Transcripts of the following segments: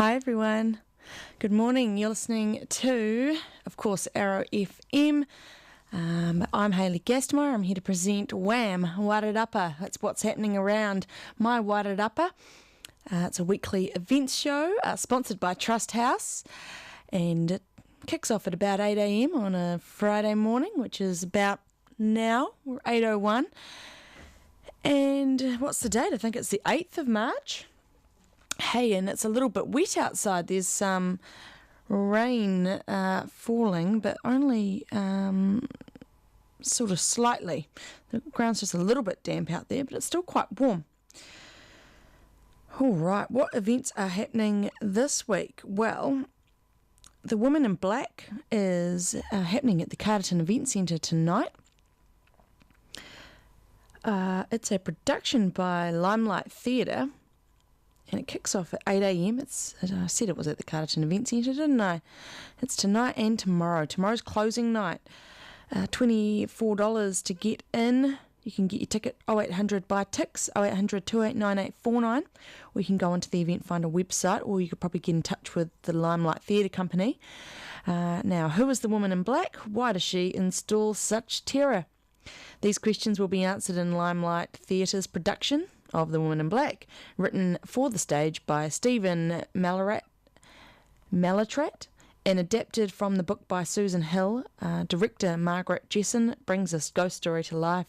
Hi everyone. Good morning. You're listening to, of course, Arrow FM. I'm Hayley Gastmeyer. I'm here to present Wham! Wairarapa. That's what's happening around my Wairarapa. It's a weekly events show sponsored by Trust House, and it kicks off at about 8 a.m. on a Friday morning, which is about now. We're 8:01. And what's the date? I think it's the 8th of March. Hey, and it's a little bit wet outside. There's some rain falling, but only sort of slightly. The ground's just a little bit damp out there, but it's still quite warm. All right, what events are happening this week? Well, The Woman in Black is happening at the Carterton Event Centre tonight. It's a production by Limelight Theatre, and it kicks off at 8 a.m. I said it was at the Carterton Event Centre, didn't I? It's tonight and tomorrow. Tomorrow's closing night. $24 to get in. You can get your ticket 0800 by Tix, 0800 289 849, or you can go onto the Event Finder website, or you could probably get in touch with the Limelight Theatre Company. Now, who is the woman in black? Why does she install such terror? These questions will be answered in Limelight Theatre's production of The Woman in Black, written for the stage by Stephen Mallatrat and adapted from the book by Susan Hill. Director Margaret Jesson brings this ghost story to life.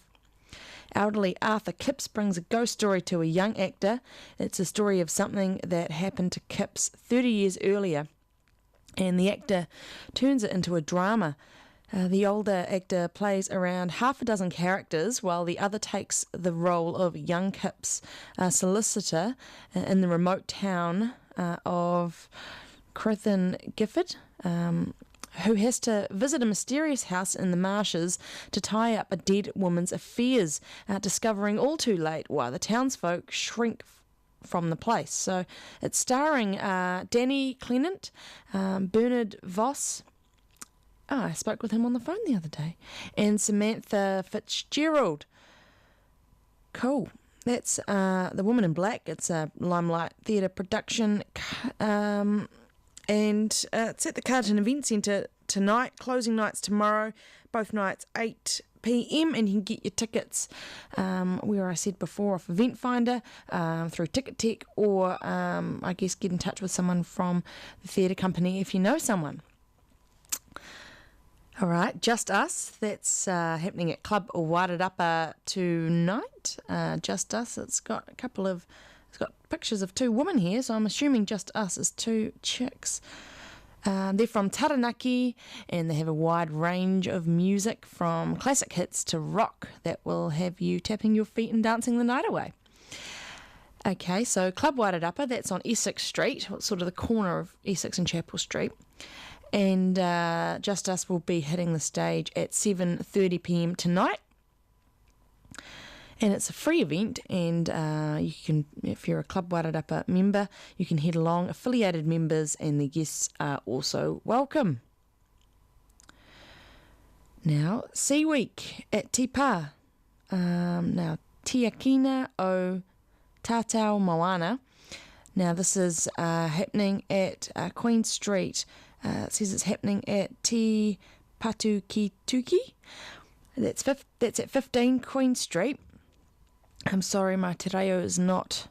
Elderly Arthur Kipps brings a ghost story to a young actor. It's a story of something that happened to Kipps 30 years earlier, and the actor turns it into a drama. The older actor plays around half a dozen characters, while the other takes the role of young Kipps, a solicitor in the remote town of Crithin Gifford, who has to visit a mysterious house in the marshes to tie up a dead woman's affairs, discovering all too late why the townsfolk shrink from the place. So it's starring Danny Clement, Bernard Voss. I spoke with him on the phone the other day. And Samantha Fitzgerald. Cool. That's The Woman in Black. It's a Limelight Theatre production. And it's at the Carterton Event Centre tonight. Closing nights tomorrow. Both nights 8 p.m. And you can get your tickets, where I said before, off Event Finder, through Ticket Tech, or I guess get in touch with someone from the theatre company if you know someone. All right, Just Us, that's happening at Club Wairarapa tonight. Just Us, it's got pictures of two women here, so I'm assuming Just Us is two chicks. They're from Taranaki, and they have a wide range of music from classic hits to rock that will have you tapping your feet and dancing the night away. Okay, so Club Wairarapa, that's on Essex Street, sort of the corner of Essex and Chapel Street. And Just Us will be hitting the stage at 7:30 p.m. tonight. And it's a free event, and you can, if you're a Club Wairarapa member, you can head along. Affiliated members and the guests are also welcome. Now, Sea Week at Te Pā. Now, Tiakina o Tātou Moana. Now, this is happening at Queen Street. It says it's happening at Te Patukituki. That's at 15 Queen Street. I'm sorry, my te reo is not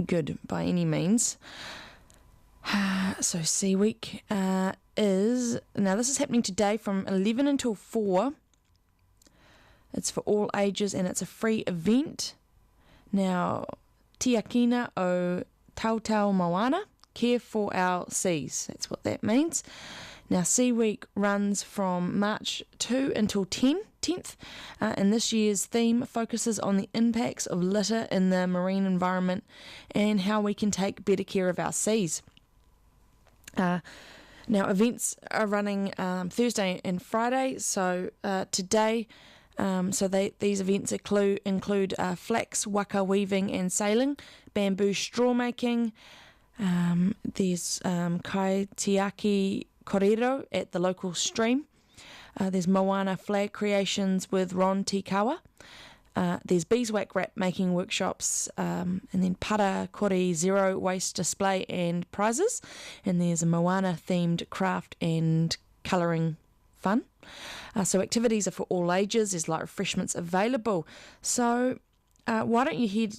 good by any means. So Sea Week this is happening today from 11 until 4. It's for all ages, and it's a free event. Now, Tiakina o Tātou Moana, care for our seas. That's what that means. Now, Sea Week runs from March 2 until 10th, and this year's theme focuses on the impacts of litter in the marine environment and how we can take better care of our seas. Now, events are running Thursday and Friday, so today... these events include flax, waka weaving and sailing, bamboo straw making. There's kaitiaki korero at the local stream. There's Moana flag creations with Ron Tikawa. There's beeswax wrap making workshops, and then para, kore, zero waste display and prizes. And there's a Moana themed craft and colouring fun. So activities are for all ages. There's light refreshments available. So why don't you head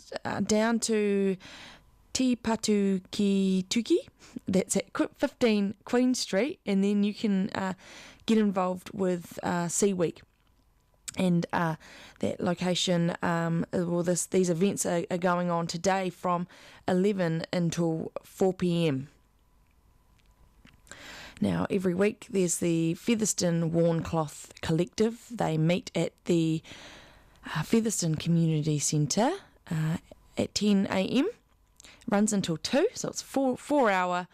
down to Te Patu Ki Tuki? That's at 15 Queen Street, and then you can get involved with Sea Week. And that location, these events are going on today from 11 until 4 p.m. Now, every week there's the Featherston Worn Cloth Collective. They meet at the Featherston Community Centre at 10 a.m. Runs until 2, so it's 4 hours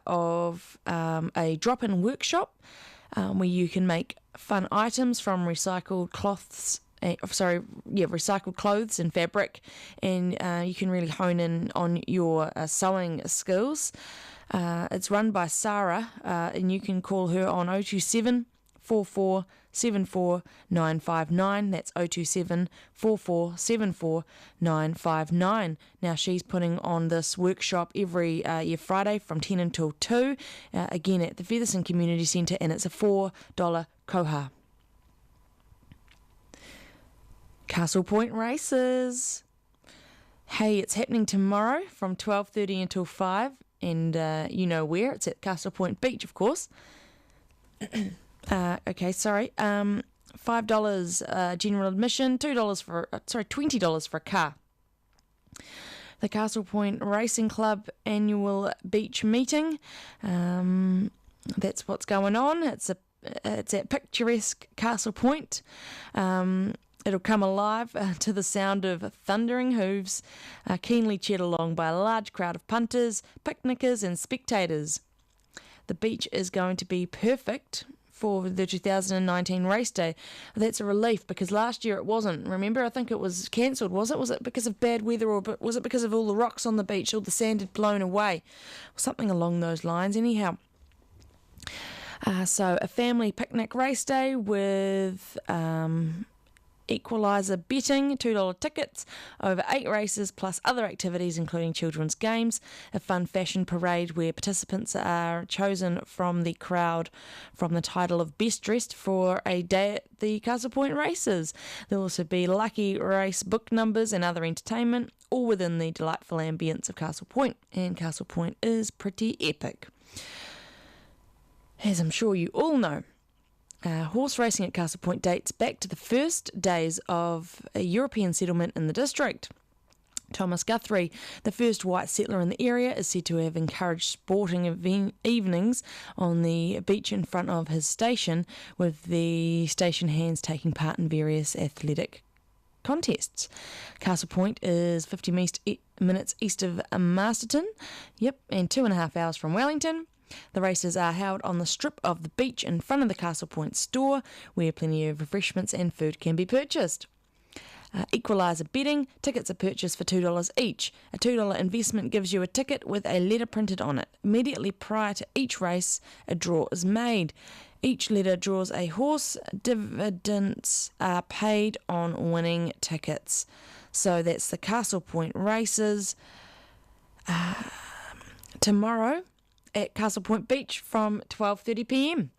of a drop-in workshop where you can make fun items from recycled clothes and fabric, and you can really hone in on your sewing skills. It's run by Sarah, and you can call her on 027 44 74 959. That's 027 44 74 959. Now, she's putting on this workshop every year Friday from 10 until 2, again at the Featherston Community Centre, and it's a $4 koha. Castle Point races. Hey, it's happening tomorrow from 12:30 until 5, and you know where. It's at Castle Point Beach, of course. $5 general admission, $20 for a car. The Castle Point Racing Club annual beach meeting. That's what's going on. It's at picturesque Castle Point. It'll come alive to the sound of thundering hooves, keenly cheered along by a large crowd of punters, picnickers and spectators. The beach is going to be perfect for the 2019 race day. That's a relief, because last year it wasn't. Remember, I think it was cancelled, was it? Was it because of bad weather, or was it because of all the rocks on the beach, all the sand had blown away? Something along those lines, anyhow. So a family picnic race day with equaliser betting, $2 tickets, over 8 races plus other activities including children's games, a fun fashion parade where participants are chosen from the crowd from the title of Best Dressed for a day at the Castle Point races. There'll also be lucky race book numbers and other entertainment, all within the delightful ambience of Castle Point, and Castle Point is pretty epic. As I'm sure you all know, horse racing at Castle Point dates back to the first days of a European settlement in the district. Thomas Guthrie, the first white settler in the area, is said to have encouraged sporting evenings on the beach in front of his station, with the station hands taking part in various athletic contests. Castle Point is 50 minutes east of Masterton, and 2.5 hours from Wellington. The races are held on the strip of the beach in front of the Castle Point store, where plenty of refreshments and food can be purchased. Equaliser betting, tickets are purchased for $2 each. A $2 investment gives you a ticket with a letter printed on it. Immediately prior to each race, a draw is made. Each letter draws a horse. Dividends are paid on winning tickets. So that's the Castle Point races. Tomorrow at Castle Point Beach from 12:30 p.m.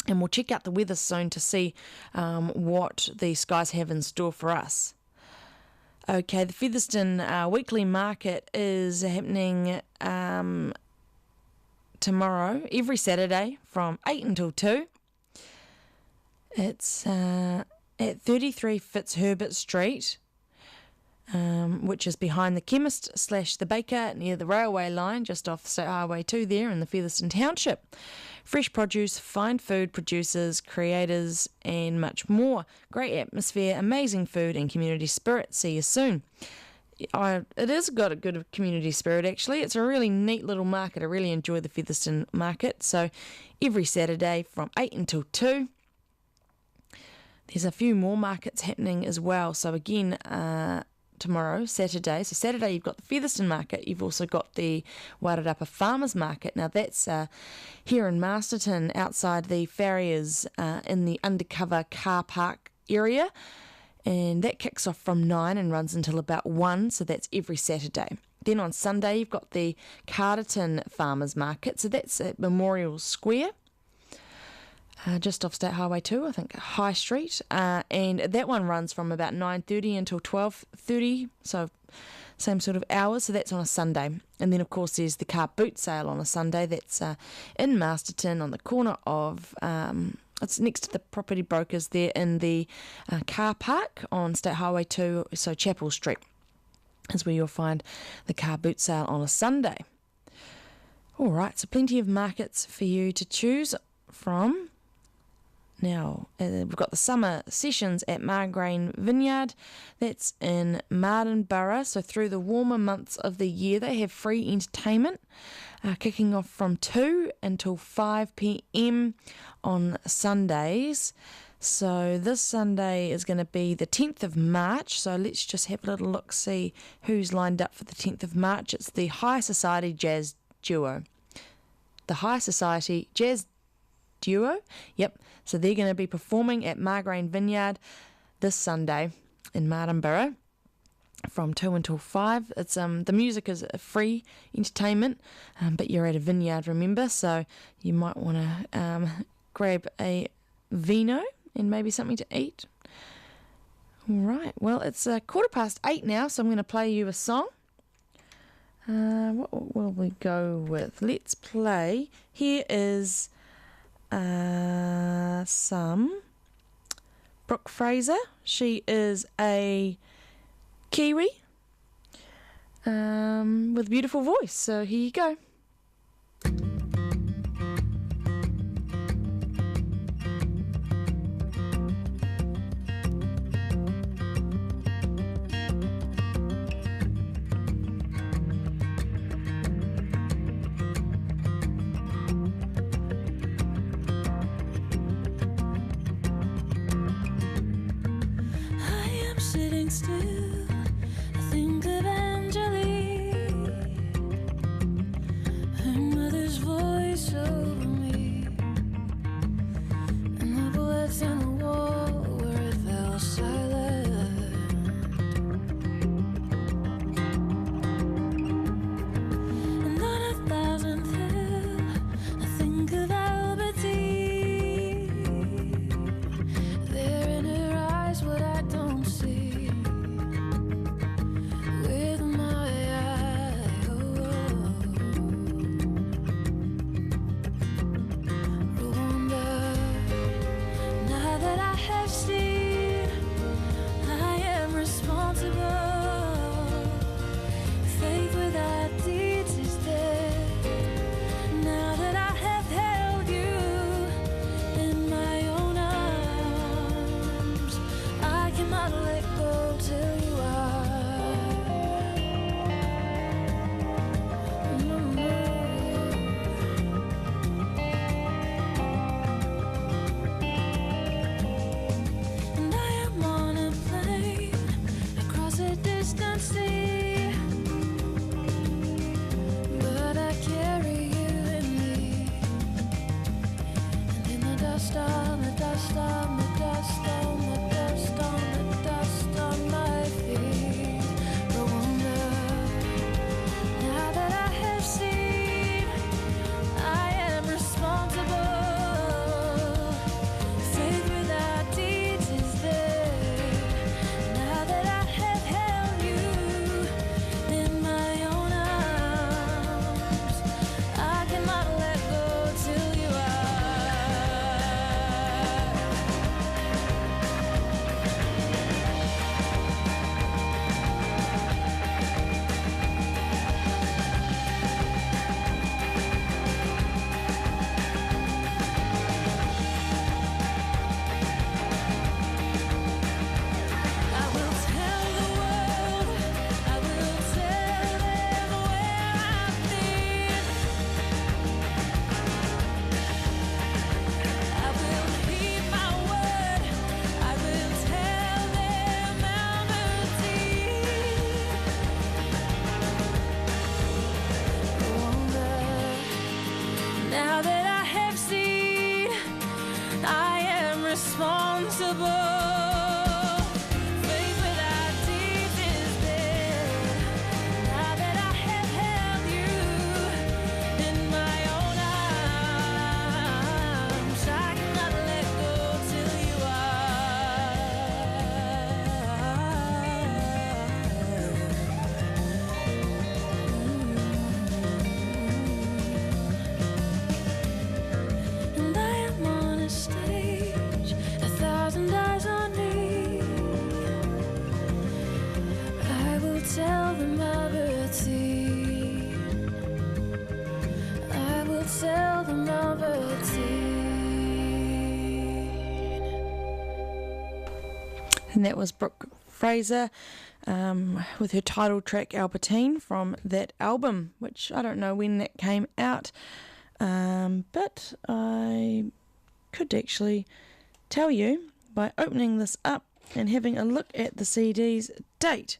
And we'll check out the weather soon to see what the skies have in store for us. Okay, the Featherston Weekly Market is happening tomorrow, every Saturday from 8 until 2. It's at 33 Fitzherbert Street, which is behind the chemist / the baker near the railway line, just off State Highway 2 there in the Featherston Township. Fresh produce, fine food producers, creators and much more. Great atmosphere, amazing food and community spirit. See you soon. It has got a good community spirit actually. It's a really neat little market. I really enjoy the Featherston market. So every Saturday from 8 until 2. There's a few more markets happening as well. So again, tomorrow, Saturday. So Saturday you've got the Featherston Market. You've also got the Wairarapa Farmers Market. Now that's here in Masterton, outside the farriers in the undercover car park area. And that kicks off from 9 and runs until about 1, so that's every Saturday. Then on Sunday, you've got the Carterton Farmers Market, so that's at Memorial Square, just off State Highway 2, I think, High Street. And that one runs from about 9:30 until 12:30, so same sort of hours, so that's on a Sunday. And then, of course, there's the car boot sale on a Sunday. That's in Masterton on the corner of... it's next to the property brokers there in the car park on State Highway 2, so Chapel Street is where you'll find the car boot sale on a Sunday. All right, so plenty of markets for you to choose from. Now, we've got the summer sessions at Margrain Vineyard. That's in Martinborough. So through the warmer months of the year, they have free entertainment kicking off from 2 until 5 p.m. on Sundays. So this Sunday is going to be the 10th of March. So let's just have a little look, see who's lined up for the 10th of March. It's the High Society Jazz Duo. The High Society Jazz Duo? Yep. So they're going to be performing at Margrain Vineyard this Sunday in Martinborough from 2 until 5. It's the music is a free entertainment, but you're at a vineyard, remember, so you might want to grab a vino and maybe something to eat. All right, well, it's 8:15 now, so I'm going to play you a song. What will we go with? Let's play. Here is some Brooke Fraser. She is a Kiwi with a beautiful voice, so here you go. Sitting still, I think of Angelique, her mother's voice over me, and the bullets on the wall where it fell silent. And on 1,000th hill, I think of Albertine, there in her eyes what I don't see. Responsible. And that was Brooke Fraser with her title track Albertine from that album, which I don't know when that came out, but I could actually tell you by opening this up and having a look at the CD's date.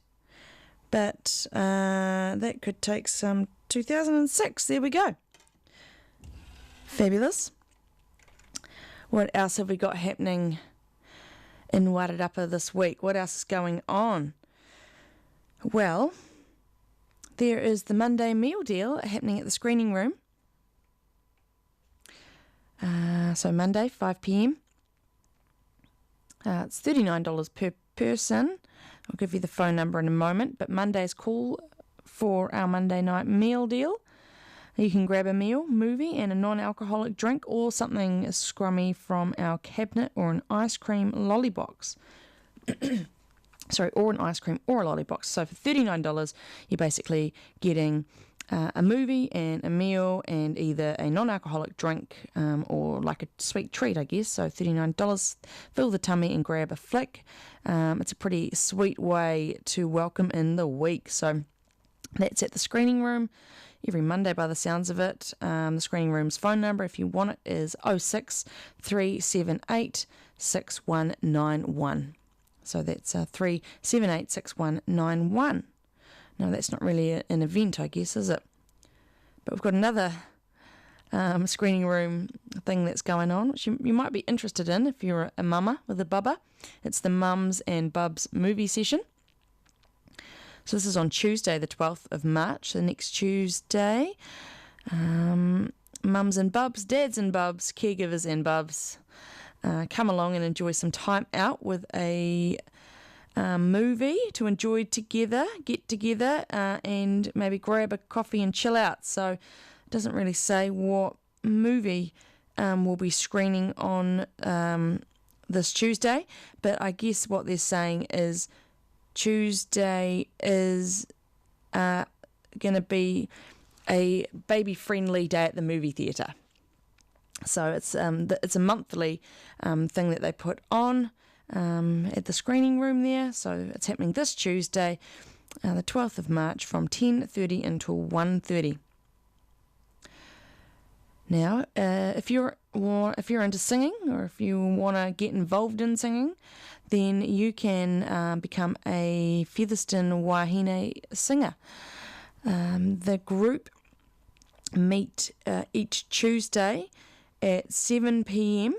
But that could take some 2006. There we go. Fabulous. What else have we got happening in Wairarapa this week? What else is going on? Well, there is the Monday meal deal happening at the screening room. So Monday, 5 p.m. It's $39 per person. I'll give you the phone number in a moment, but Monday's call for our Monday night meal deal. You can grab a meal, movie, and a non-alcoholic drink, or something scrummy from our cabinet, or an ice cream lolly box. Sorry, or an ice cream or a lolly box. So for $39, you're basically getting a movie and a meal and either a non-alcoholic drink or like a sweet treat, I guess. So $39, fill the tummy and grab a flick. It's a pretty sweet way to welcome in the week. So that's at the screening room every Monday by the sounds of it. The screening room's phone number, if you want it, is 06 378 6191. So that's 378 6191. No, that's not really an event, I guess, is it? But we've got another screening room thing that's going on, which you might be interested in if you're a mama with a bubba. It's the Mums and Bubs movie session. So this is on Tuesday, the 12th of March, the next Tuesday. Mums and Bubs, dads and bubs, caregivers and bubs, come along and enjoy some time out with a movie to enjoy together, get together, and maybe grab a coffee and chill out. So it doesn't really say what movie will be screening on this Tuesday, but I guess what they're saying is Tuesday is going to be a baby-friendly day at the movie theatre. So it's a monthly thing that they put on at the screening room there. So it's happening this Tuesday, the 12th of March, from 10:30 until 1:30. Now, if you're into singing, or if you want to get involved in singing, then you can become a Featherston Wahine singer. The group meet each Tuesday at 7 p.m.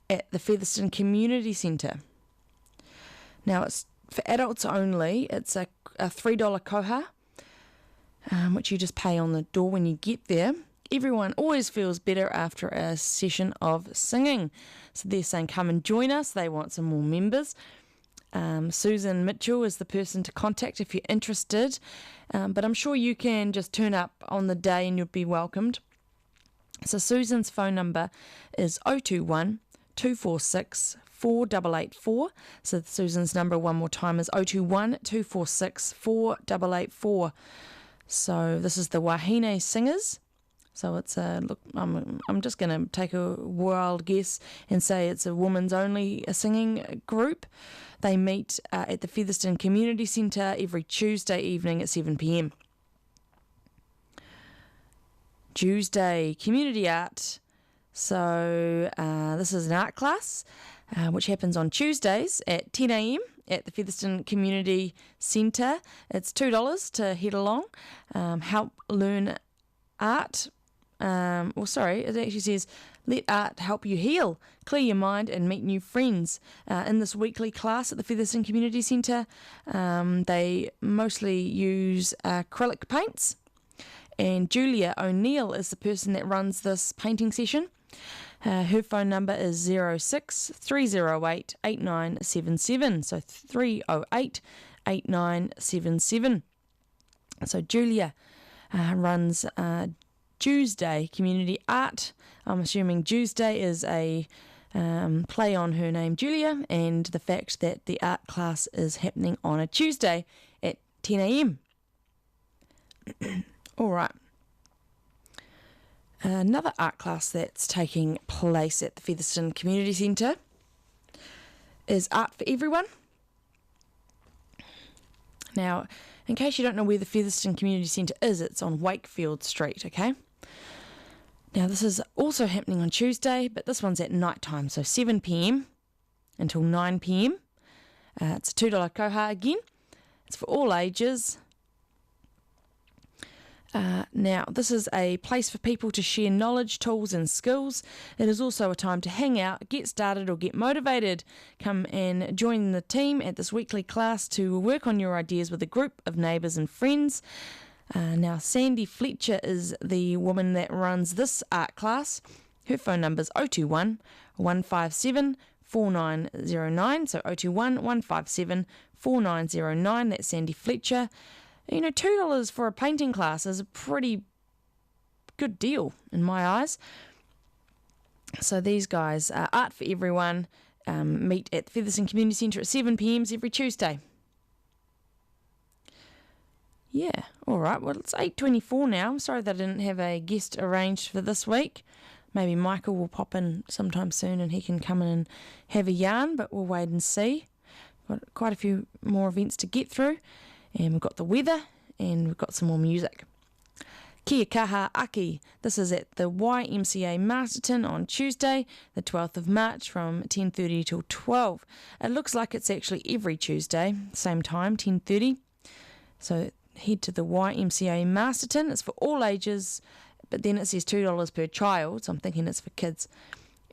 at the Featherston Community Centre. Now, it's for adults only. It's a $3 koha, which you just pay on the door when you get there. Everyone always feels better after a session of singing. So they're saying, come and join us. They want some more members. Susan Mitchell is the person to contact if you're interested. But I'm sure you can just turn up on the day and you'll be welcomed. So Susan's phone number is 021 246 4884. So Susan's number one more time is 021 246 4884. So this is the Wahine Singers. So it's look, I'm just going to take a wild guess and say it's a women's only singing group. They meet at the Featherston Community Centre every Tuesday evening at 7 p.m. Tuesday, community art. So this is an art class which happens on Tuesdays at 10 a.m. at the Featherston Community Centre. It's $2 to head along, help learn art. It actually says, let art help you heal, clear your mind and meet new friends. In this weekly class at the Featherston Community Centre, they mostly use acrylic paints. And Julia O'Neill is the person that runs this painting session. Her phone number is 06 308 8977. So 308 8977. So Julia runs Tuesday Community Art. I'm assuming Tuesday is a play on her name Julia and the fact that the art class is happening on a Tuesday at 10 a.m. All right. Another art class that's taking place at the Featherston Community Centre is Art for Everyone. Now, in case you don't know where the Featherston Community Centre is, it's on Wakefield Street, okay? Now, this is also happening on Tuesday, but this one's at night time, so 7 p.m. until 9 p.m. It's a $2 koha again. It's for all ages. Now, this is a place for people to share knowledge, tools and skills. It is also a time to hang out, get started or get motivated. Come and join the team at this weekly class to work on your ideas with a group of neighbours and friends. Now, Sandy Fletcher is the woman that runs this art class. Her phone number is 021 157 4909. So 021 157 4909. That's Sandy Fletcher. You know, $2 for a painting class is a pretty good deal in my eyes. So these guys, Art for Everyone, meet at the Featherston Community Centre at 7 p.m. every Tuesday. Yeah, all right. Well, it's 8:24 now. I'm sorry that I didn't have a guest arranged for this week. Maybe Michael will pop in sometime soon and he can come in and have a yarn, but we'll wait and see. Got quite a few more events to get through. And we've got the weather, and we've got some more music. Kia kaha aki. This is at the YMCA Masterton on Tuesday, the 12th of March from 10:30 till 12. It looks like it's actually every Tuesday, same time, 10:30. So head to the YMCA Masterton. It's for all ages, but then it says $2 per child, so I'm thinking it's for kids.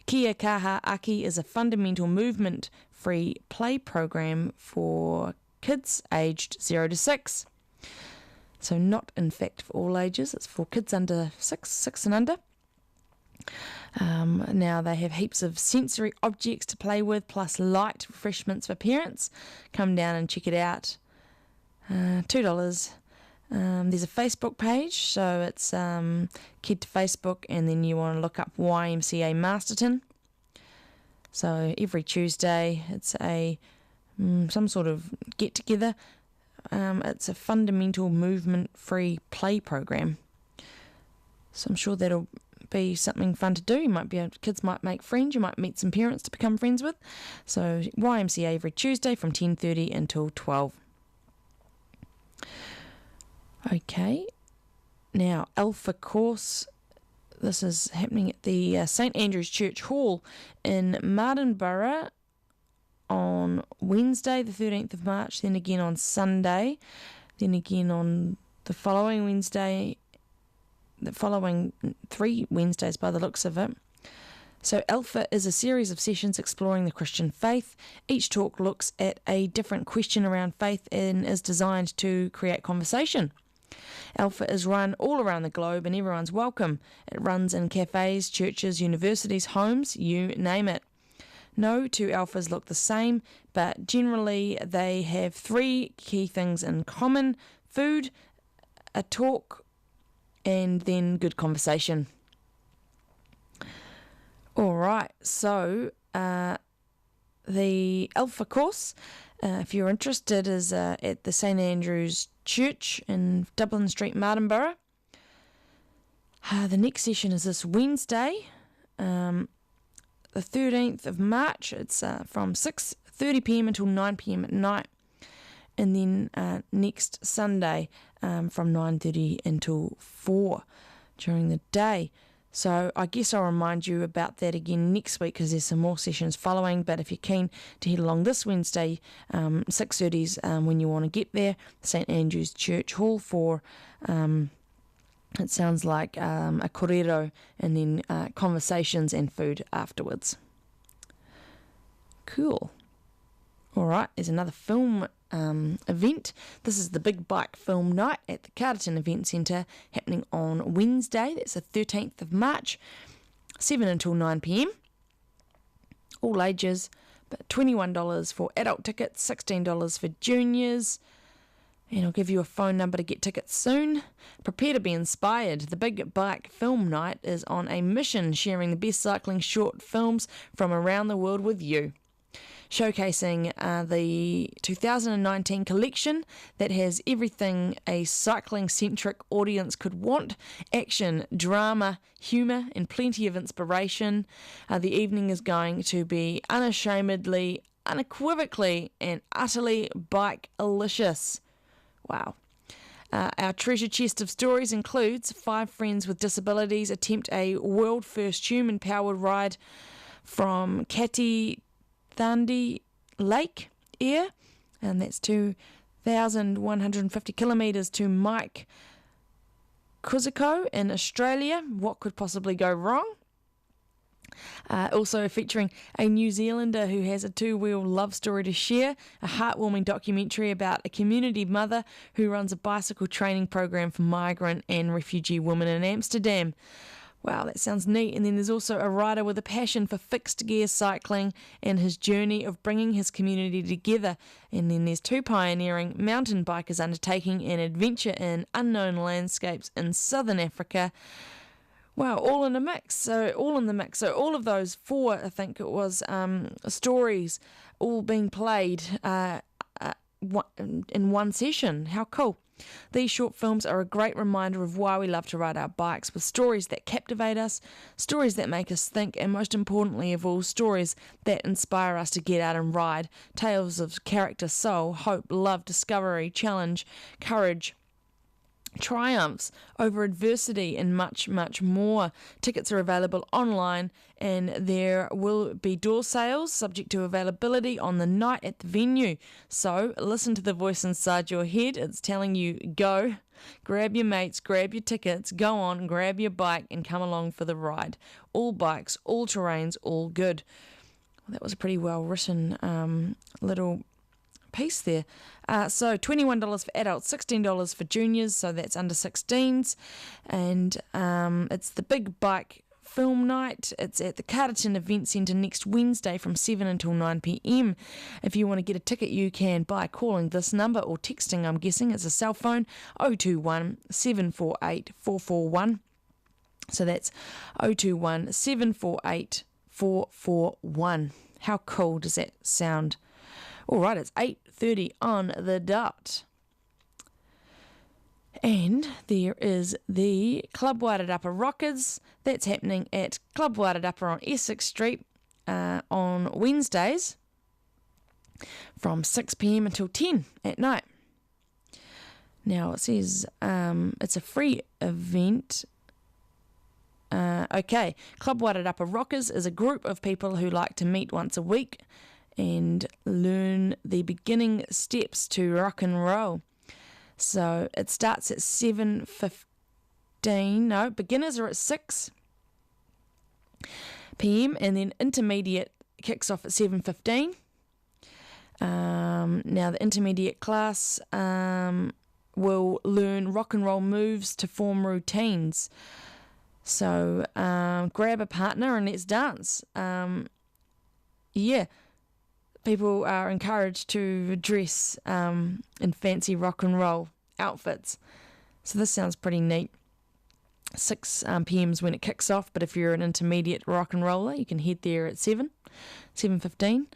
Kia kaha aki is a fundamental movement-free play program for kids aged 0 to 6. So not in fact for all ages, it's for kids under 6 and under. Now they have heaps of sensory objects to play with, plus light refreshments for parents. Come down and check it out. $2. There's a Facebook page, so it's head to Facebook and then you want to look up YMCA Masterton. So every Tuesday it's a some sort of get together. It's a fundamental movement-free play program. So I'm sure that'll be something fun to do. You might kids might make friends. You might meet some parents to become friends with. So YMCA every Tuesday from 10:30 until 12. Okay. Now Alpha Course. This is happening at the St Andrew's Church Hall in Martinborough on Wednesday, the 13th of March, then again on Sunday, then again on the following Wednesday, the following 3 Wednesdays by the looks of it. So Alpha is a series of sessions exploring the Christian faith. Each talk looks at a different question around faith and is designed to create conversation. Alpha is run all around the globe and everyone's welcome. It runs in cafes, churches, universities, homes, you name it. No two alphas look the same, but generally they have 3 key things in common: food, a talk, and then good conversation. All right, so the Alpha course, if you're interested, is at the St Andrew's Church in Dublin Street, Martinborough. The next session is this Wednesday, the 13th of March. It's from 6:30 p.m. until 9 p.m. at night. And then next Sunday from 9:30 until 4 during the day. So I guess I'll remind you about that again next week because there's some more sessions following. But if you're keen to head along this Wednesday, 6:30 is when you want to get there, St Andrew's Church Hall for... it sounds like a korero and then conversations and food afterwards. Cool. All right, there's another film event. This is the Big Bike Film Night at the Carterton Event Centre happening on Wednesday. That's the 13th of March, 7 until 9 p.m. All ages, but $21 for adult tickets, $16 for juniors. And I'll give you a phone number to get tickets soon. Prepare to be inspired. The Big Bike Film Night is on a mission sharing the best cycling short films from around the world with you. Showcasing the 2019 collection that has everything a cycling-centric audience could want: action, drama, humour and plenty of inspiration. The evening is going to be unashamedly, unequivocally and utterly bike-alicious. Wow. Our treasure chest of stories includes 5 friends with disabilities attempt a world-first human-powered ride from Kati Thandi Lake Air, and that's 2,150 kilometres to Mike Kuziko in Australia. What could possibly go wrong? Also featuring a New Zealander who has a 2-wheel love story to share, a heartwarming documentary about a community mother who runs a bicycle training program for migrant and refugee women in Amsterdam. Wow, that sounds neat. And then there's also a rider with a passion for fixed gear cycling and his journey of bringing his community together. And then there's 2 pioneering mountain bikers undertaking an adventure in unknown landscapes in southern Africa. Wow, all in the mix. So all of those 4, I think it was, stories all being played in one session. How cool. These short films are a great reminder of why we love to ride our bikes, with stories that captivate us, stories that make us think, and most importantly of all, stories that inspire us to get out and ride. Tales of character, soul, hope, love, discovery, challenge, courage, triumphs over adversity, and much, much more. Tickets are available online, and there will be door sales subject to availability on the night at the venue. So listen to the voice inside your head. It's telling you, go, grab your mates, grab your tickets, go on, grab your bike and come along for the ride. All bikes, all terrains, all good. Well, that was a pretty well written little piece there. So $21 for adults, $16 for juniors, so that's under 16s, and it's the Big Bike Film Night. It's at the Carterton Event Centre next Wednesday from 7 until 9 p.m. If you want to get a ticket, you can by calling this number or texting, I'm guessing it's a cell phone, 021 748 441. So that's 021 748 441. How cool does that sound? All right, it's 8:30 on the dot. And there is the Club Wairarapa Rockers. That's happening at Club Wairarapa on Essex Street on Wednesdays from 6 p.m. until 10 at night. Now, it says it's a free event. Okay, Club Wairarapa Rockers is a group of people who like to meet once a week and learn the beginning steps to rock and roll. So it starts at 7:15. No, beginners are at 6 p.m. and then intermediate kicks off at 7:15. Now the intermediate class will learn rock and roll moves to form routines. So grab a partner and let's dance. People are encouraged to dress in fancy rock and roll outfits. So this sounds pretty neat. 6 p.m. is when it kicks off, but if you're an intermediate rock and roller, you can head there at 7:15.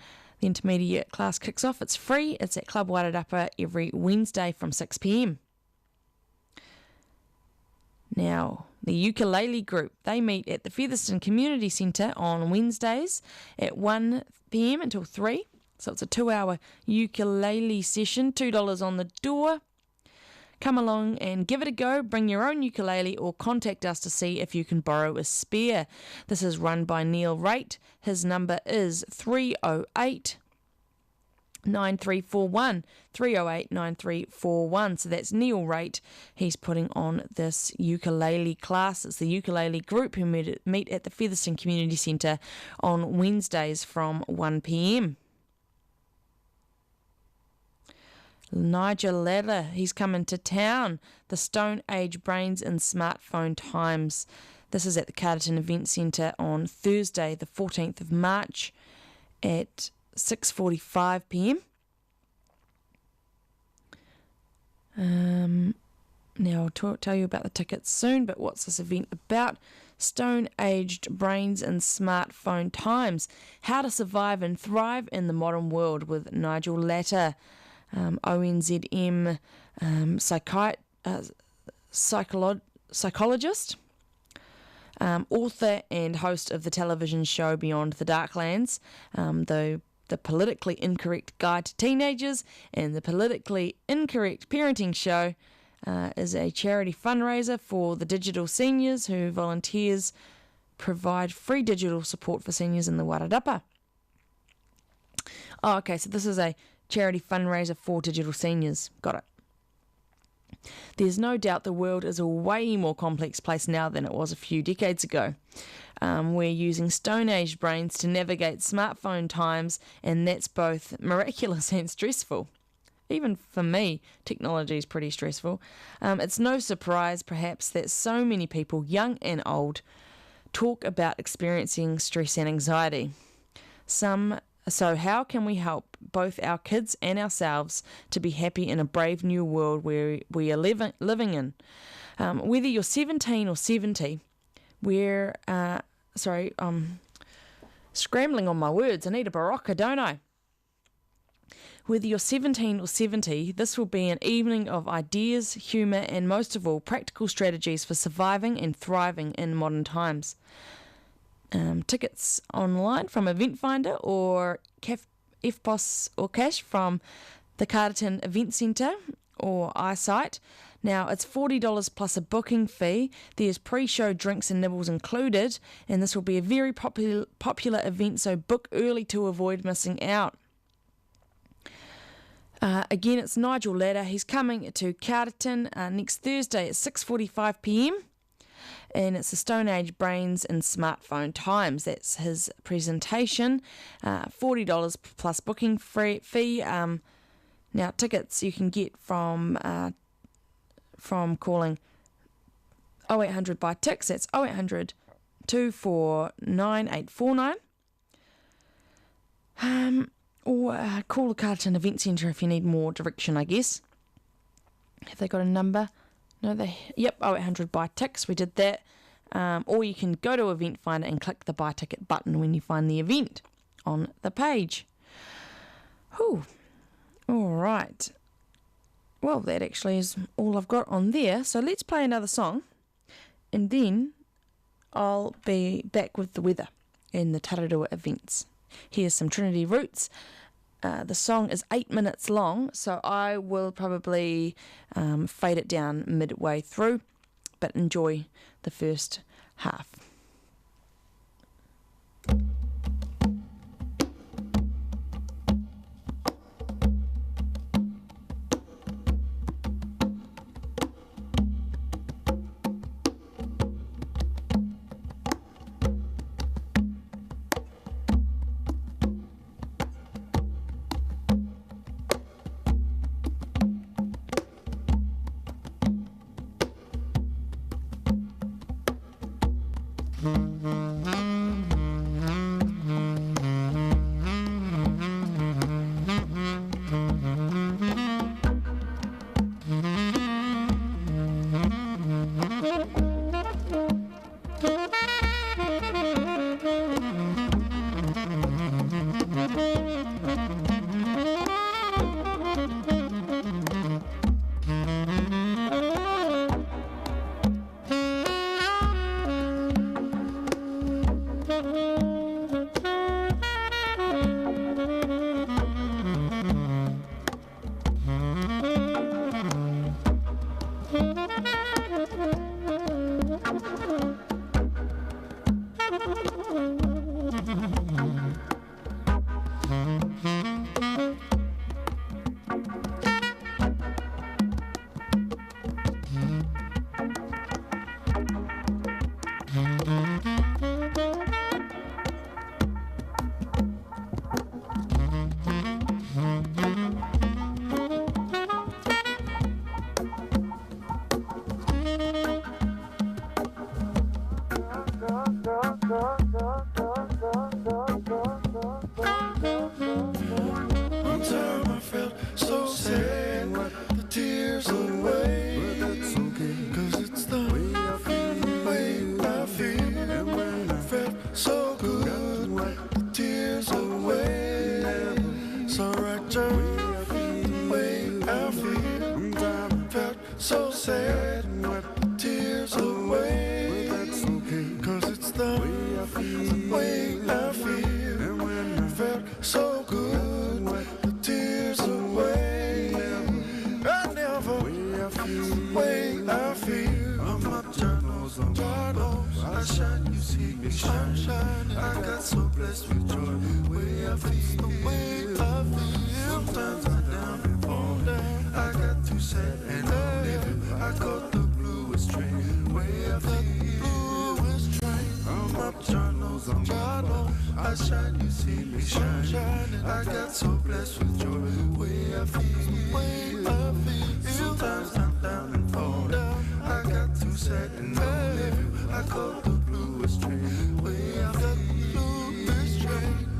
The intermediate class kicks off. It's free. It's at Club Wairarapa every Wednesday from 6 p.m. Now, the ukulele group, they meet at the Featherston Community Centre on Wednesdays at 1 p.m. until 3. So it's a 2-hour ukulele session, $2 on the door. Come along and give it a go. Bring your own ukulele or contact us to see if you can borrow a spare. This is run by Neil Raitt. His number is 308 9341 308 9341. So that's Neil Raitt. He's putting on this ukulele class. It's the ukulele group who meet at the Featherston Community Centre on Wednesdays from 1 p.m. Nigel Latta, he's coming to town. The Stone Age Brains in Smartphone Times. This is at the Carterton Event Centre on Thursday, the 14th of March at 6:45 p.m. Now I'll tell you about the tickets soon, but what's this event about? Stone Aged Brains in Smartphone Times. How to Survive and Thrive in the Modern World with Nigel Latta, ONZM psychologist, author and host of the television show Beyond the Darklands, the The Politically Incorrect Guide to Teenagers and the Politically Incorrect Parenting Show is a charity fundraiser for the digital seniors who volunteers provide free digital support for seniors in the Wairarapa. Oh, okay, so this is a charity fundraiser for digital seniors. Got it. There's no doubt the world is a way more complex place now than it was a few decades ago. We're using Stone Age brains to navigate smartphone times, and that's both miraculous and stressful. Even for me, technology is pretty stressful. It's no surprise, perhaps, that so many people, young and old, talk about experiencing stress and anxiety. So how can we help both our kids and ourselves to be happy in a brave new world where we are living in? Whether you're 17 or 70, I'm scrambling on my words. I need a Barocca, don't I? Whether you're 17 or 70, this will be an evening of ideas, humour, and most of all, practical strategies for surviving and thriving in modern times. Tickets online from Event Finder or FPOS or cash from the Carterton Event Centre or iSight. Now, it's $40 plus a booking fee. There's pre-show drinks and nibbles included, and this will be a very popular event, so book early to avoid missing out. Again, it's Nigel Latta. He's coming to Carterton next Thursday at 6:45 p.m. And it's the Stone Age Brains and Smartphone Times. That's his presentation. $40 plus booking fee. Now, tickets you can get from calling 0800 by Tix. That's 0800 249 849. Or call the Carterton Event Centre if you need more direction, I guess. Have they got a number? No, 0800 buy Tix. We did that. Or you can go to Event Finder and click the buy ticket button when you find the event on the page. Whew. All right. Well, that actually is all I've got on there. So let's play another song. And then I'll be back with the weather and the Tararua events. Here's some Trinity Roots. The song is 8 minutes long, so I will probably fade it down midway through, but enjoy the first half. So good. sunshine. I got so blessed with joy. The way I feel, the way I feel. Sometimes I'm down and fall down. I got too sad and I'm living. I caught the bluest train. The way I feel, bluest train. I'm up, John knows I'm John. I shine, you see me shine. I got so blessed with joy. The way I feel, the way I feel. Sometimes I'm down and fall down. I got too sad and I'm living. I caught the bluest train. The way I feel, the bluest train.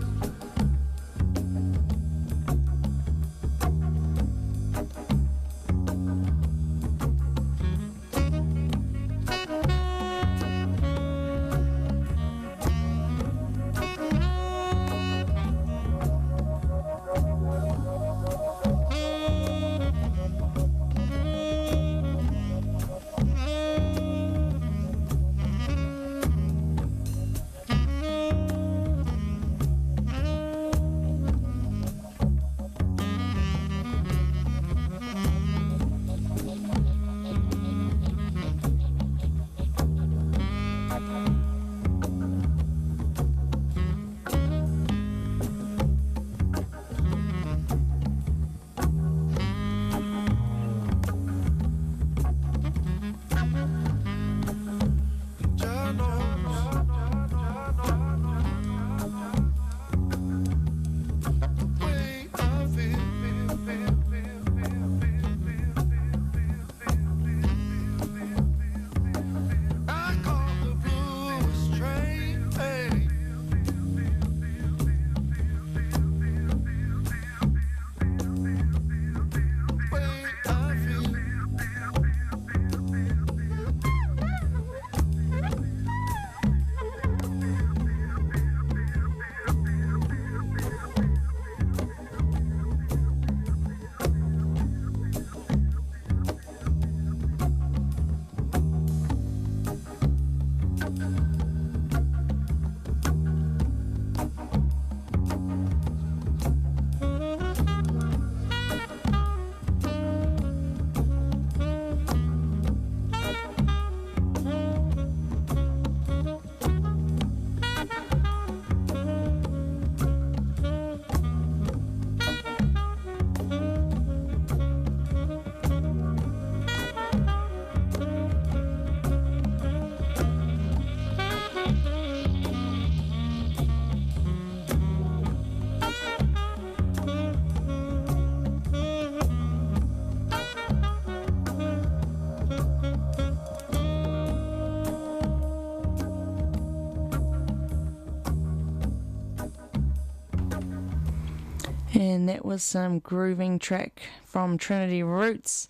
And that was some grooving track from Trinity Roots.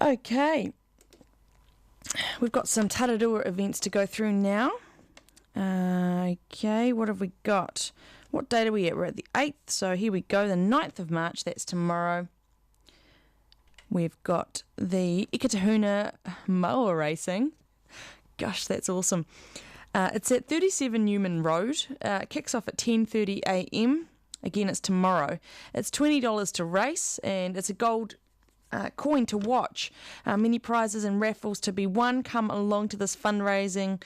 Okay, we've got some Tararua events to go through now. Okay, what have we got? What date are we at? We're at the 8th, so here we go, the 9th of March, that's tomorrow. We've got the Ikitahuna Moa racing. Gosh, that's awesome. It's at 37 Newman Road. It kicks off at 10:30 a.m. Again, it's tomorrow. It's $20 to race, and it's a gold coin to watch. Many prizes and raffles to be won. Come along to this fundraising,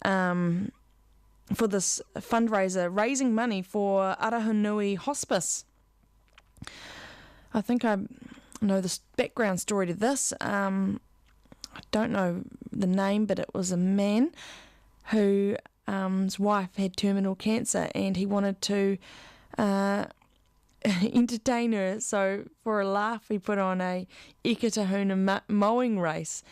for this fundraiser, raising money for Arahunui Hospice. I think I know the background story to this. I don't know the name, but it was a man who his wife had terminal cancer, and he wanted to entertain her, so for a laugh he put on a Ikitahuna mowing race,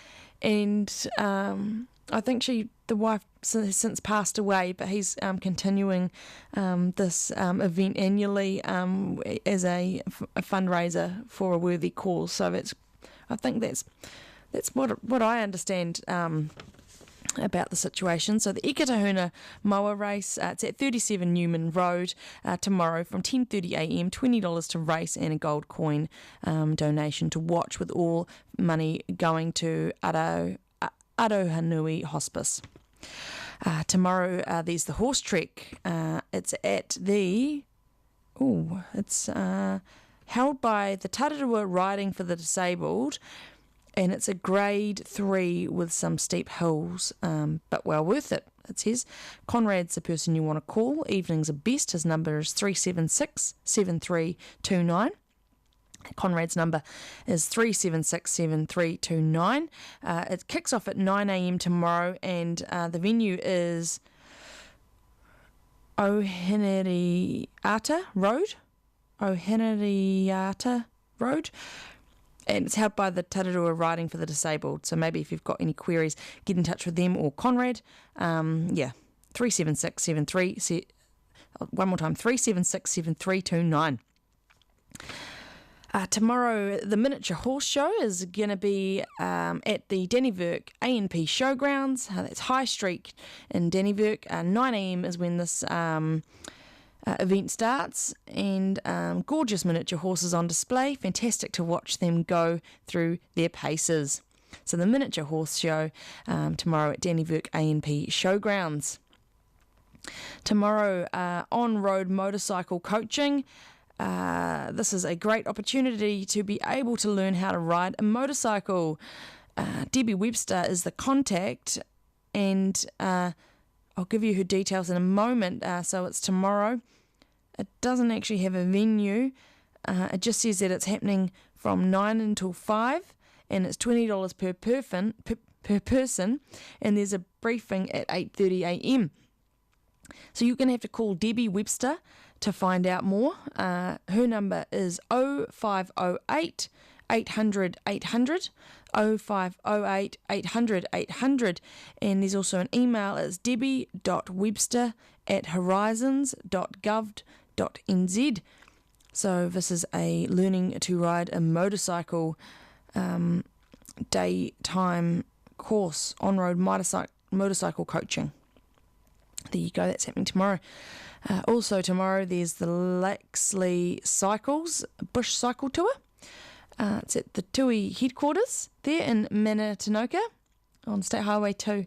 and I think the wife has since passed away, but he's continuing this event annually as a fundraiser for a worthy cause. So I think that's what I understand about the situation. So the Ikitahuna Moa race, it's at 37 Newman Road tomorrow from 10:30 a.m, $20 to race and a gold coin donation to watch, with all money going to Arohanui Hospice. Tomorrow there's the horse trek. It's at the... it's held by the Tararua Riding for the Disabled and it's a grade 3 with some steep hills, but well worth it, it says. Conrad's the person you want to call. Evenings are best. His number is 376-7329. Conrad's number is 376-7329. It kicks off at 9 a.m. tomorrow, and the venue is Oheneriata Road. And it's held by the Tararua Riding for the Disabled. So maybe if you've got any queries, get in touch with them or Conrad. 376-73, one more time, 376-7329. Tomorrow, the Miniature Horse Show is going to be at the Dennyverk A&P Showgrounds. That's High Street in Dennyverk. 9 a.m. is when this event starts, and gorgeous miniature horses on display. Fantastic to watch them go through their paces. So the Miniature Horse Show tomorrow at Dennyverk A&P Showgrounds. Tomorrow, on-road motorcycle coaching. This is a great opportunity to be able to learn how to ride a motorcycle. Debbie Webster is the contact, and I'll give you her details in a moment. So it's tomorrow. It doesn't actually have a venue. It just says that it's happening from 9 until 5, and it's $20 per person, and there's a briefing at 8:30 a.m. So you're going to have to call Debbie Webster to find out more. Her number is 0508 800 800, 0508 800 800, and there's also an email. It's debbie.webster@horizons.gov.nz. So this is a learning to ride a motorcycle daytime course, on-road motorcycle coaching. There you go, that's happening tomorrow. Also tomorrow there's the Laxley Cycles Bush Cycle Tour. It's at the Tui headquarters there in Manatinoka on State Highway 2.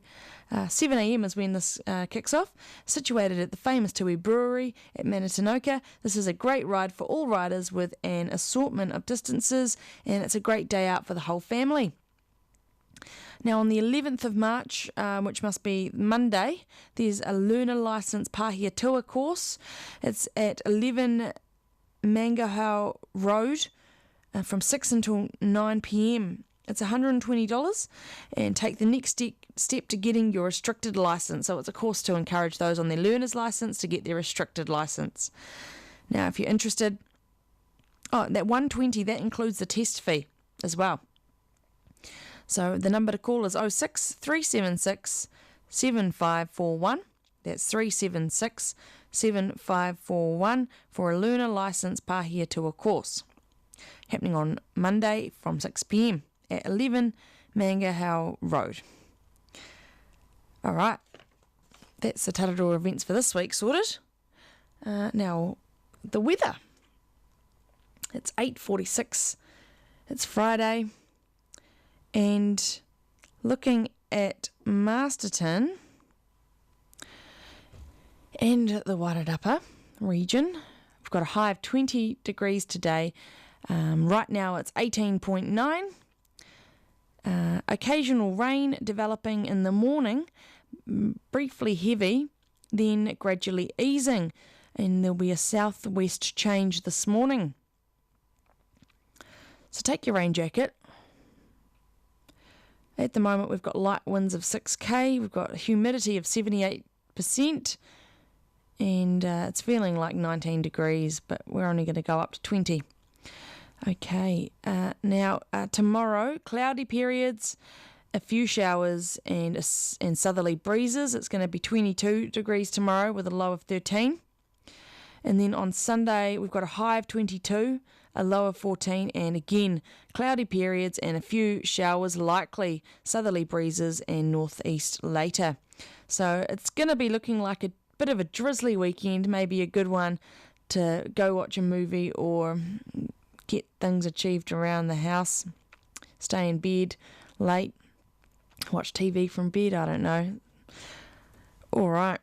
7 a.m. is when this kicks off. Situated at the famous Tui Brewery at Manatinoka. This is a great ride for all riders with an assortment of distances, and it's a great day out for the whole family. Now on the 11th of March, which must be Monday, there's a learner licence Pāhia Tour course. It's at 11 Mangahau Road from 6 until 9 p.m. It's $120, and take the next step to getting your restricted licence. So it's a course to encourage those on their learner's licence to get their restricted licence. Now if you're interested, that $120, that includes the test fee as well. So the number to call is 06 376 7541. That's 376 7541 for a learner licence Pāhia Tour course. Happening on Monday from 6 p.m. at 11 Mangahau Road. All right, that's the Tararua events for this week sorted. Now, the weather. It's 8:46. It's Friday. And looking at Masterton and the Wairarapa region, we've got a high of 20 degrees today. Right now it's 18.9. Occasional rain developing in the morning, briefly heavy, then gradually easing, and there'll be a southwest change this morning. So take your rain jacket. At the moment, we've got light winds of 6k, we've got humidity of 78%, and it's feeling like 19 degrees, but we're only going to go up to 20. Okay, now tomorrow, cloudy periods, a few showers and southerly breezes. It's going to be 22 degrees tomorrow with a low of 13. And then on Sunday, we've got a high of 22, a low of 14, and again, cloudy periods and a few showers likely, southerly breezes and northeast later. So it's going to be looking like a bit of a drizzly weekend, maybe a good one to go watch a movie or get things achieved around the house, stay in bed late, watch TV from bed, I don't know. All right.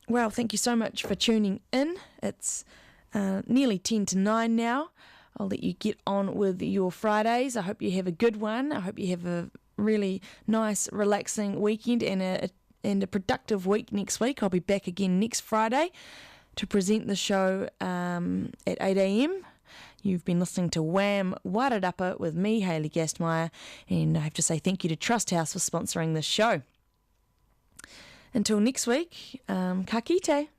Well, thank you so much for tuning in. It's nearly 10 to 9 now. I'll let you get on with your Fridays. I hope you have a good one. I hope you have a really nice, relaxing weekend and a productive week next week. I'll be back again next Friday to present the show at 8 a.m. You've been listening to Wham! Wairarapa with me, Hayley Gastmeyer, and I have to say thank you to Trust House for sponsoring this show. Until next week, ka kite.